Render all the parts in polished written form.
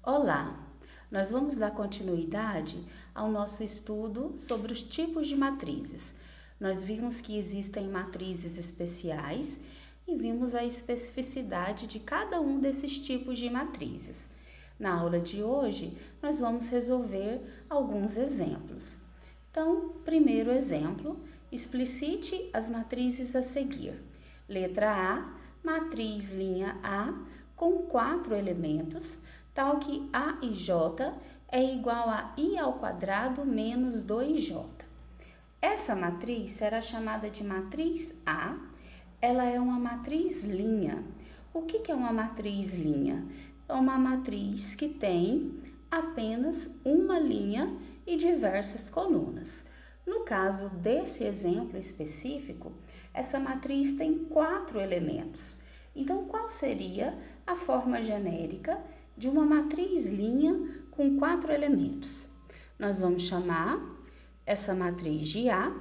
Olá, nós vamos dar continuidade ao nosso estudo sobre os tipos de matrizes. Nós vimos que existem matrizes especiais e vimos a especificidade de cada um desses tipos de matrizes. Na aula de hoje, nós vamos resolver alguns exemplos. Então, primeiro exemplo, explicite as matrizes a seguir. Letra A, matriz linha A com 4 elementos, tal que A e J é igual a I ao quadrado menos 2J. Essa matriz será chamada de matriz A. Ela é uma matriz linha. O que é uma matriz linha? É uma matriz que tem apenas uma linha e diversas colunas. No caso desse exemplo específico, essa matriz tem 4 elementos. Então, qual seria a forma genérica de uma matriz linha com 4 elementos? Nós vamos chamar essa matriz de A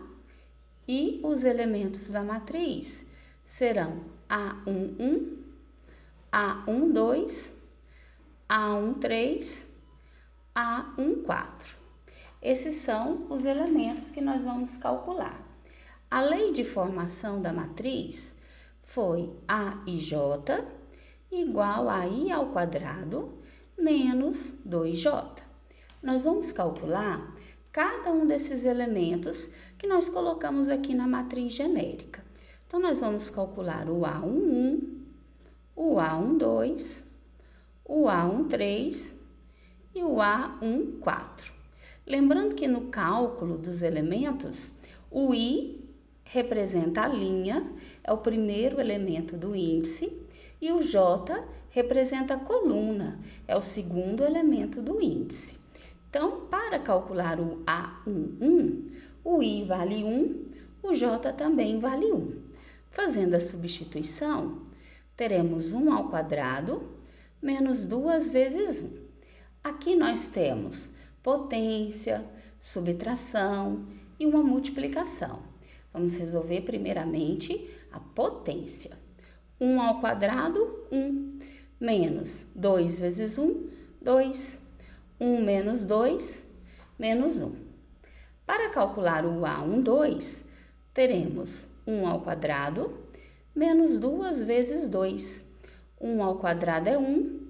e os elementos da matriz serão A11, A12, A13, A14. Esses são os elementos que nós vamos calcular. A lei de formação da matriz foi A e J igual a I ao quadrado menos 2J. Nós vamos calcular cada um desses elementos que nós colocamos aqui na matriz genérica. Então, nós vamos calcular o A11, o A12, o A13 e o A14. Lembrando que no cálculo dos elementos, o I representa a linha, é o primeiro elemento do índice, e o J representa a coluna, é o segundo elemento do índice. Então, para calcular o A11, o I vale 1, o J também vale 1. Fazendo a substituição, teremos 1 ao quadrado menos 2 vezes 1. Aqui nós temos potência, subtração e uma multiplicação. Vamos resolver primeiramente a potência. 1 ao quadrado, 1, menos 2 vezes 1, 2, 1 menos 2, menos 1. Para calcular o A12, teremos 1 ao quadrado, menos 2 vezes 2. 1 ao quadrado é 1,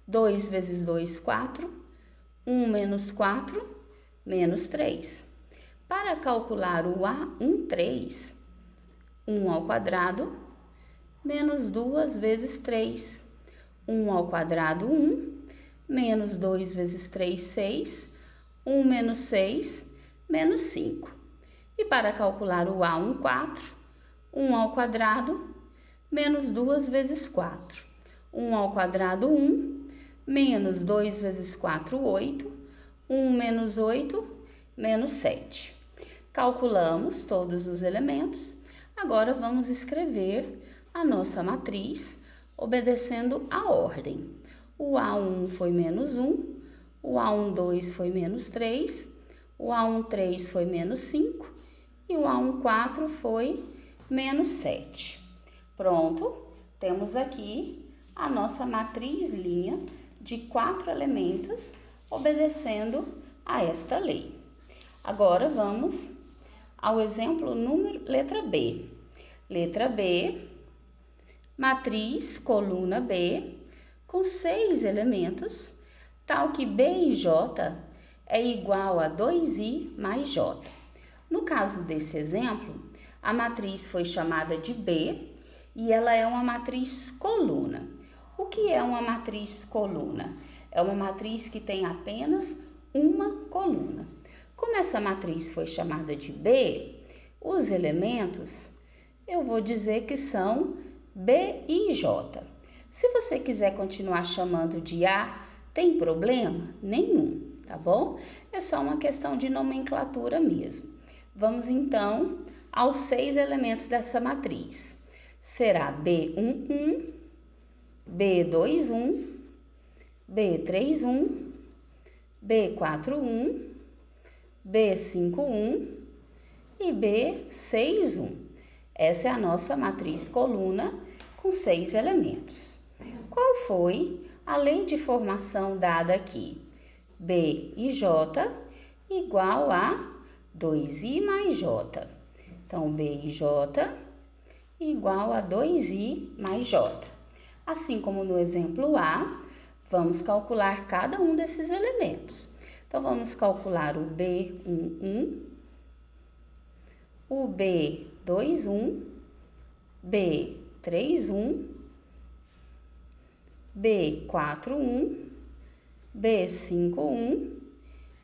2 vezes 2, 4, 1 menos 4, menos 3. Para calcular o A13, 1 ao quadrado, menos 2 vezes 3. 1 ao quadrado, 1, menos 2 vezes 3, 6. 1 menos 6, menos 5. E para calcular o A14, 1 ao quadrado, menos 2 vezes 4. 1 ao quadrado, 1, menos 2 vezes 4, 8. 1 menos 8, menos 7. Calculamos todos os elementos. Agora vamos escrever a nossa matriz, obedecendo a ordem. O A1 foi menos 1, o A12 foi menos 3, o A13 foi menos 5 e o A14 foi menos 7. Pronto, temos aqui a nossa matriz linha de 4 elementos, obedecendo a esta lei. Agora vamos ao exemplo letra B. Letra B, matriz coluna B com 6 elementos, tal que B e J é igual a 2I mais J. No caso desse exemplo, a matriz foi chamada de B e ela é uma matriz coluna. O que é uma matriz coluna? É uma matriz que tem apenas uma coluna. Como essa matriz foi chamada de B, os elementos eu vou dizer que são B e J. Se você quiser continuar chamando de A, tem problema nenhum, tá bom? É só uma questão de nomenclatura mesmo. Vamos então aos 6 elementos dessa matriz. Será B11, B21, B31, B41, B51 e B61. Essa é a nossa matriz coluna com 6 elementos. Qual foi a lei de formação dada aqui, B e J igual a 2I mais J. Então, B e J igual a 2I mais J. Assim como no exemplo A, vamos calcular cada um desses elementos. Então, vamos calcular o B11, o B21, B31, B41, B51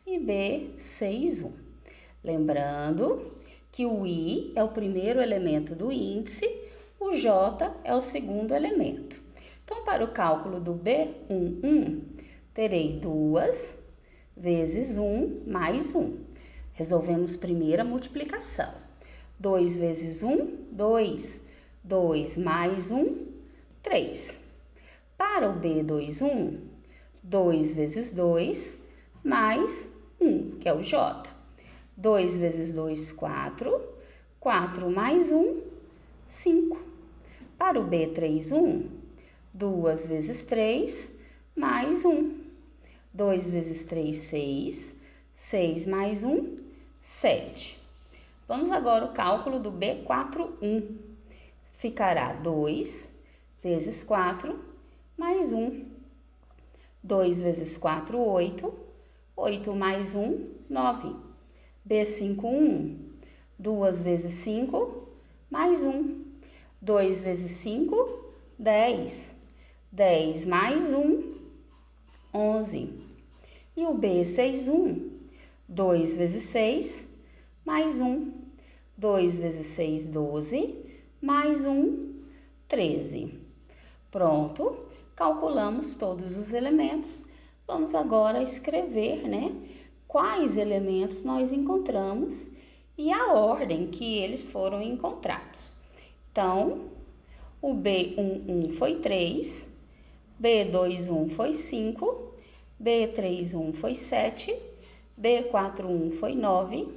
e B61. Lembrando que o I é o primeiro elemento do índice, o J é o segundo elemento. Então, para o cálculo do B11, terei 2 vezes 1 mais 1. Resolvemos primeiro a multiplicação. 2 vezes 1, 2. 2 mais 1, 3. Para o B21, 2 vezes 2 mais 1, que é o J. 2 vezes 2, 4. 4 mais 1, 5. Para o B31, 2 vezes 3 mais 1. 2 vezes 3, 6. 6 mais 1, 7. Vamos agora ao cálculo do B41. Ficará 2 vezes 4 mais 1. 2 vezes 4, 8. 8 mais 1, 9. B51, 2 vezes 5 mais 1. 2 vezes 5, 10. 10 mais 1, 11. E o B61, 2 vezes 6 mais 1. 2 vezes 6, 12. Mais 1, 13. Pronto, calculamos todos os elementos. Vamos agora escrever, quais elementos nós encontramos e a ordem que eles foram encontrados. Então, o B11 foi 3, B21 foi 5, B31 foi 7, B41 foi 9,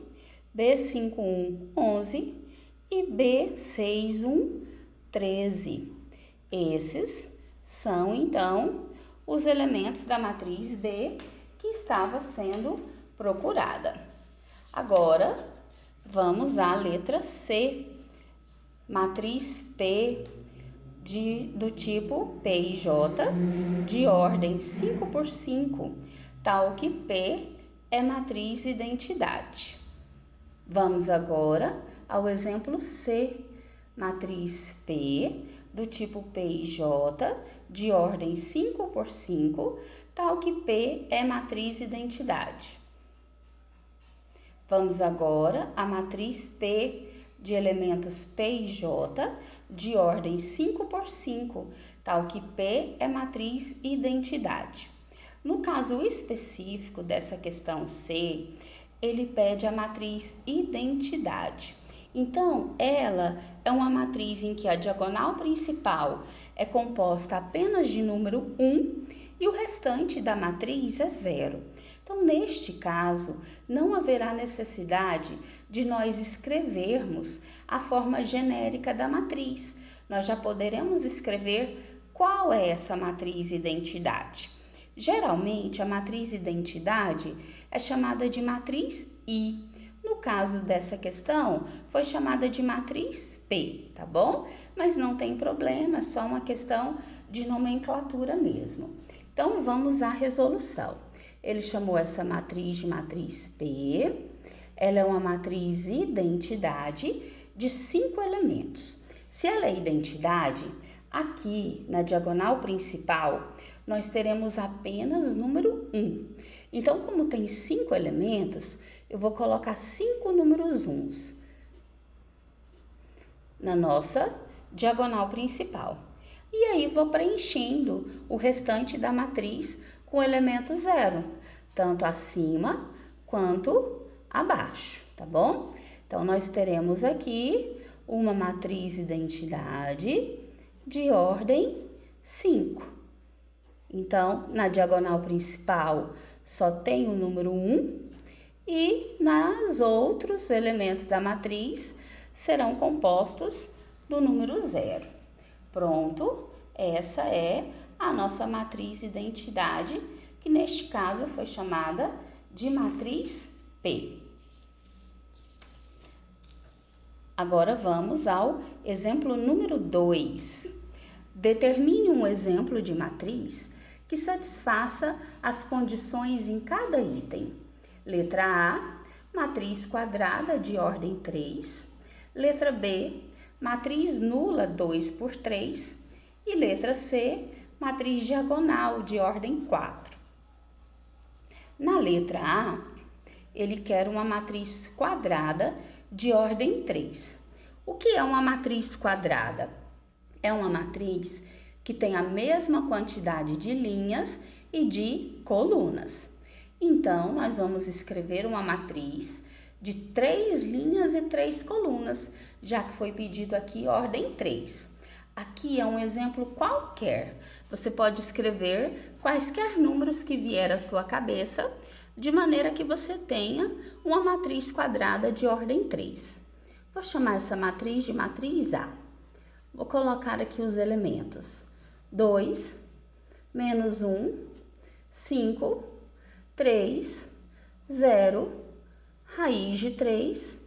B51, 11 e B61, 13. Esses são, então, os elementos da matriz B que estava sendo procurada. Agora, vamos à letra C. Matriz P do tipo P e J de ordem 5 por 5, tal que P é matriz identidade. Vamos agora ao exemplo C. Matriz P do tipo P e J de ordem 5 por 5, tal que P é matriz identidade. Vamos agora à matriz P de elementos P e J de ordem 5 por 5, tal que P é matriz identidade. No caso específico dessa questão C, ele pede a matriz identidade. Então, ela é uma matriz em que a diagonal principal é composta apenas de número 1 e o restante da matriz é 0. Então, neste caso, não haverá necessidade de nós escrevermos a forma genérica da matriz. Nós já poderemos escrever qual é essa matriz identidade. Geralmente, a matriz identidade é chamada de matriz I. No caso dessa questão, foi chamada de matriz P, tá bom? Mas não tem problema, é só uma questão de nomenclatura mesmo. Então, vamos à resolução. Ele chamou essa matriz de matriz P. Ela é uma matriz identidade de 5 elementos. Se ela é identidade, aqui na diagonal principal, nós teremos apenas número 1. Então, como tem 5 elementos, eu vou colocar 5 números 1s na nossa diagonal principal. E aí, vou preenchendo o restante da matriz com o elemento 0, tanto acima quanto abaixo, tá bom? Então, nós teremos aqui uma matriz identidade de ordem 5. Então, na diagonal principal, só tem o número 1 e nos outros elementos da matriz serão compostos do número 0. Pronto, essa é a nossa matriz identidade, que neste caso foi chamada de matriz P. Agora vamos ao exemplo número 2. Determine um exemplo de matriz que satisfaça as condições em cada item. Letra A, matriz quadrada de ordem 3. Letra B, matriz nula 2 por 3. E letra C, matriz diagonal de ordem 4. Na letra A, ele quer uma matriz quadrada de ordem 3. O que é uma matriz quadrada? É uma matriz que tem a mesma quantidade de linhas e de colunas. Então, nós vamos escrever uma matriz de 3 linhas e 3 colunas, já que foi pedido aqui ordem 3. Aqui é um exemplo qualquer. Você pode escrever quaisquer números que vier à sua cabeça, de maneira que você tenha uma matriz quadrada de ordem 3. Vou chamar essa matriz de matriz A. Vou colocar aqui os elementos. 2, menos 1, 5, 3, 0, raiz de 3,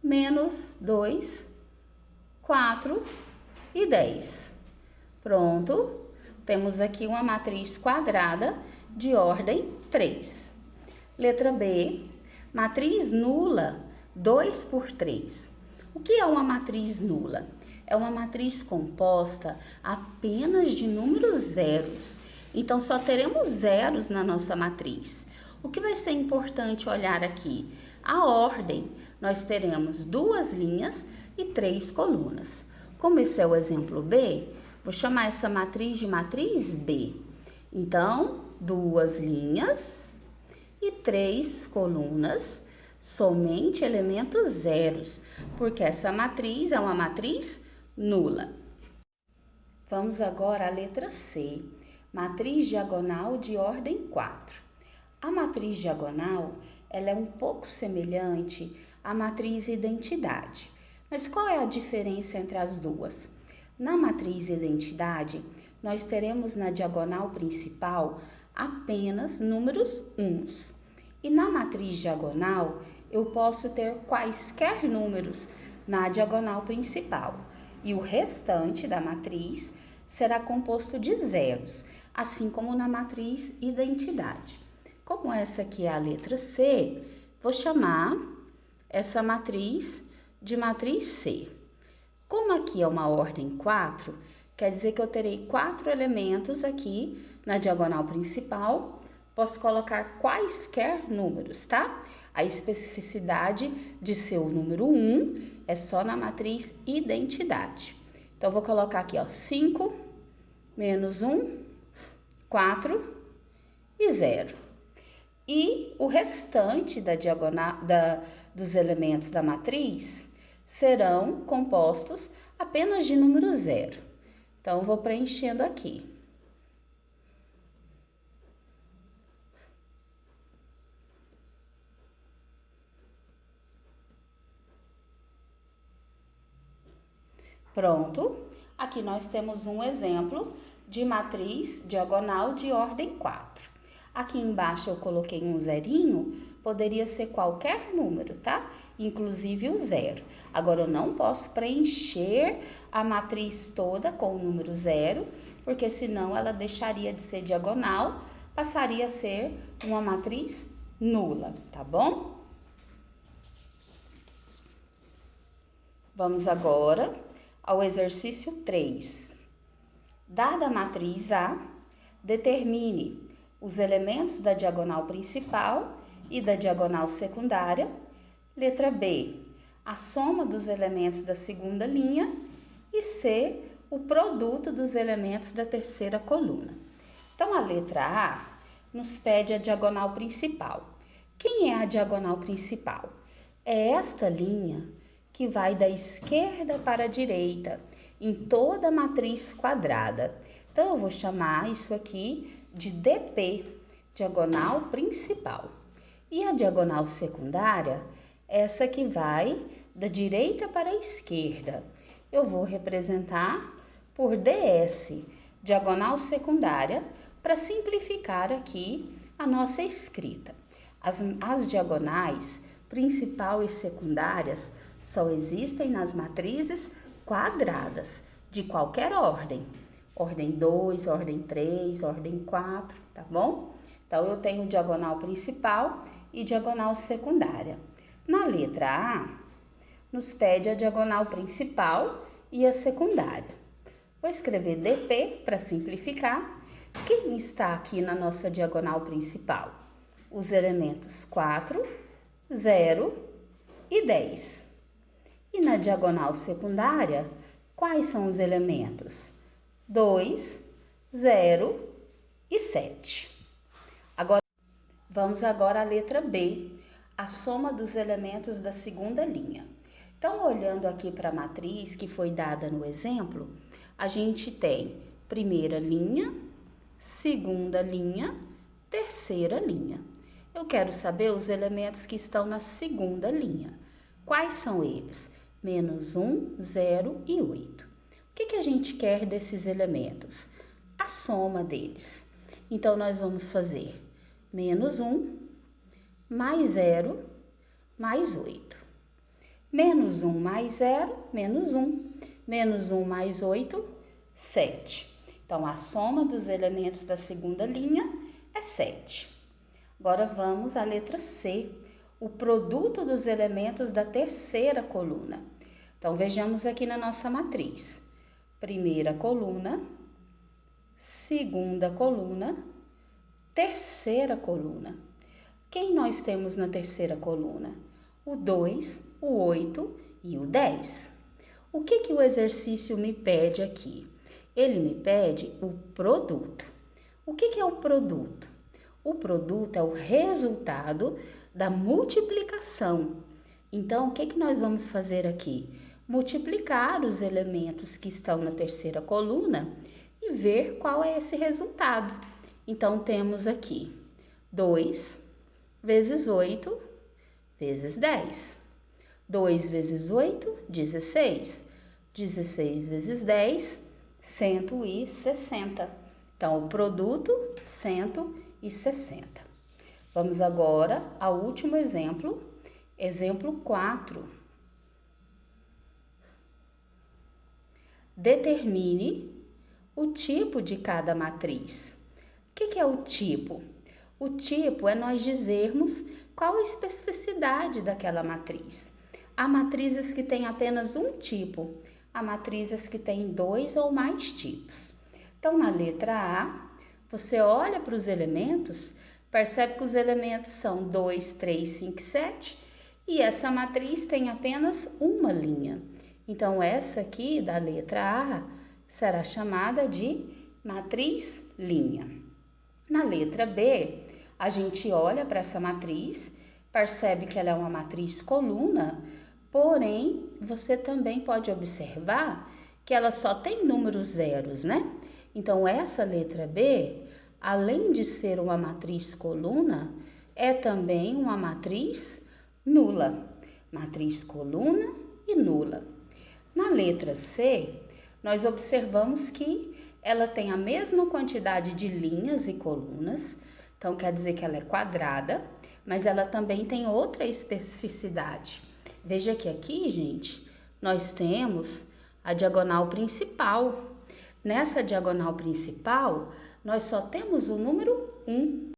menos 2, 4 e 10. Pronto, temos aqui uma matriz quadrada de ordem 3. Letra B, matriz nula 2 por 3. O que é uma matriz nula? É uma matriz composta apenas de números zeros. Então, só teremos zeros na nossa matriz. O que vai ser importante olhar aqui? A ordem. Nós teremos 2 linhas e 3 colunas. Como esse é o exemplo B, vou chamar essa matriz de matriz B. Então, 2 linhas e 3 colunas, somente elementos zeros, porque essa matriz é uma matriz nula. Vamos agora à letra C, matriz diagonal de ordem 4. A matriz diagonal, ela é um pouco semelhante à matriz identidade. Mas qual é a diferença entre as duas? Na matriz identidade, nós teremos na diagonal principal apenas números uns. E na matriz diagonal, eu posso ter quaisquer números na diagonal principal. E o restante da matriz será composto de zeros, assim como na matriz identidade. Como essa aqui é a letra C, vou chamar essa matriz de matriz C. Como aqui é uma ordem 4, quer dizer que eu terei 4 elementos aqui na diagonal principal. Posso colocar quaisquer números, tá? A especificidade de ser o número 1 é só na matriz identidade. Então, vou colocar aqui, ó, 5, menos 1, 4 e 0. E o restante da diagonal, dos elementos da matriz serão compostos apenas de número 0. Então, vou preenchendo aqui. Pronto, aqui nós temos um exemplo de matriz diagonal de ordem 4. Aqui embaixo eu coloquei um zerinho, poderia ser qualquer número, tá? Inclusive o 0. Agora, eu não posso preencher a matriz toda com o número 0, porque senão ela deixaria de ser diagonal, passaria a ser uma matriz nula, tá bom? Vamos agora ao exercício 3. Dada a matriz A, determine os elementos da diagonal principal e da diagonal secundária. Letra B, a soma dos elementos da segunda linha. E C, o produto dos elementos da terceira coluna. Então, a letra A nos pede a diagonal principal. Quem é a diagonal principal? É esta linha que vai da esquerda para a direita, em toda a matriz quadrada. Então, eu vou chamar isso aqui de DP, diagonal principal. E a diagonal secundária, essa que vai da direita para a esquerda. Eu vou representar por DS, diagonal secundária, para simplificar aqui a nossa escrita. As diagonais principal e secundárias só existem nas matrizes quadradas, de qualquer ordem. Ordem 2, ordem 3, ordem 4, tá bom? Então, eu tenho diagonal principal e diagonal secundária. Na letra A, nos pede a diagonal principal e a secundária. Vou escrever DP para simplificar. Quem está aqui na nossa diagonal principal? Os elementos 4, 0 e 10. E na diagonal secundária, quais são os elementos? 2, 0 e 7. Vamos agora à letra B, a soma dos elementos da segunda linha. Então, olhando aqui para a matriz que foi dada no exemplo, a gente tem primeira linha, segunda linha, terceira linha. Eu quero saber os elementos que estão na segunda linha. Quais são eles? Menos 1, 0 e 8. O que a gente quer desses elementos? A soma deles. Então, nós vamos fazer menos 1, mais 0, mais 8. Menos 1 mais 0, menos 1. Menos 1 mais 8, 7. Então, a soma dos elementos da segunda linha é 7. Agora, vamos à letra C, o produto dos elementos da terceira coluna. Então, vejamos aqui na nossa matriz. Primeira coluna, segunda coluna, terceira coluna. Quem nós temos na terceira coluna? O 2, o 8 e o 10. O que o exercício me pede aqui? Ele me pede o produto. O que é o produto? O produto é o resultado da multiplicação. Então, o que nós vamos fazer aqui? Multiplicar os elementos que estão na terceira coluna e ver qual é esse resultado. Então, temos aqui 2 vezes 8 vezes 10. 2 vezes 8, 16. 16 vezes 10, 160. Então, o produto, 160. Vamos agora ao último exemplo, exemplo 4. Determine o tipo de cada matriz. O que é o tipo? O tipo é nós dizermos qual a especificidade daquela matriz. Há matrizes que têm apenas um tipo, há matrizes que têm 2 ou mais tipos. Então, na letra A, você olha para os elementos, percebe que os elementos são 2, 3, 5, 7 e essa matriz tem apenas uma linha. Então, essa aqui da letra A será chamada de matriz linha. Na letra B, a gente olha para essa matriz, percebe que ela é uma matriz coluna, porém, você também pode observar que ela só tem números zeros, né? Então, essa letra B, além de ser uma matriz coluna, é também uma matriz nula. Matriz coluna e nula. Na letra C, nós observamos que ela tem a mesma quantidade de linhas e colunas, então quer dizer que ela é quadrada, mas ela também tem outra especificidade. Veja que aqui, gente, nós temos a diagonal principal. Nessa diagonal principal, nós só temos o número 1.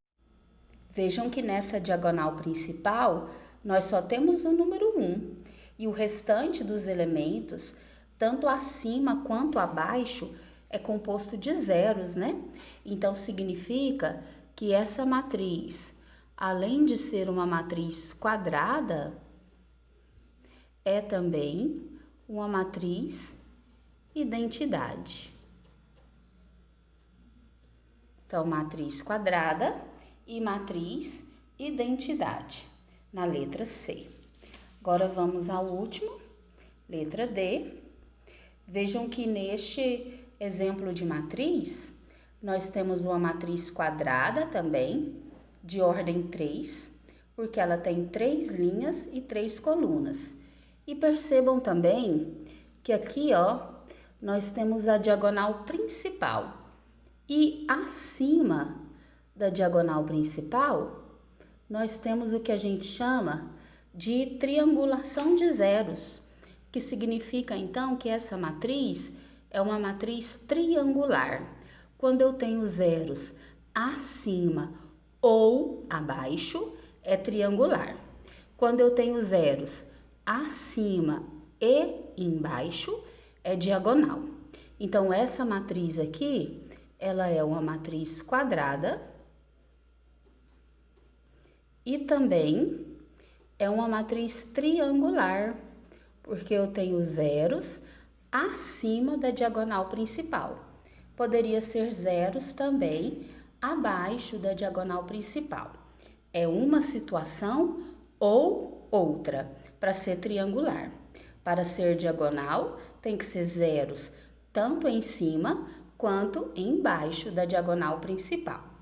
Vejam que nessa diagonal principal, nós só temos o número 1. E o restante dos elementos, tanto acima quanto abaixo, é composto de zeros, né? Então, significa que essa matriz, além de ser uma matriz quadrada, é também uma matriz identidade. Então, matriz quadrada e matriz identidade, na letra C. Agora, vamos ao último, letra D. Vejam que neste exemplo de matriz, nós temos uma matriz quadrada também, de ordem 3, porque ela tem 3 linhas e 3 colunas. E percebam também que aqui, ó, nós temos a diagonal principal. E acima da diagonal principal, nós temos o que a gente chama de triangulação de zeros, que significa então que essa matriz é uma matriz triangular. Quando eu tenho zeros acima ou abaixo, é triangular. Quando eu tenho zeros acima e embaixo, é diagonal. Então, essa matriz aqui, ela é uma matriz quadrada e também é uma matriz triangular, porque eu tenho zeros acima da diagonal principal. Poderia ser zeros também abaixo da diagonal principal. É uma situação ou outra para ser triangular. Para ser diagonal, tem que ser zeros tanto em cima quanto embaixo da diagonal principal.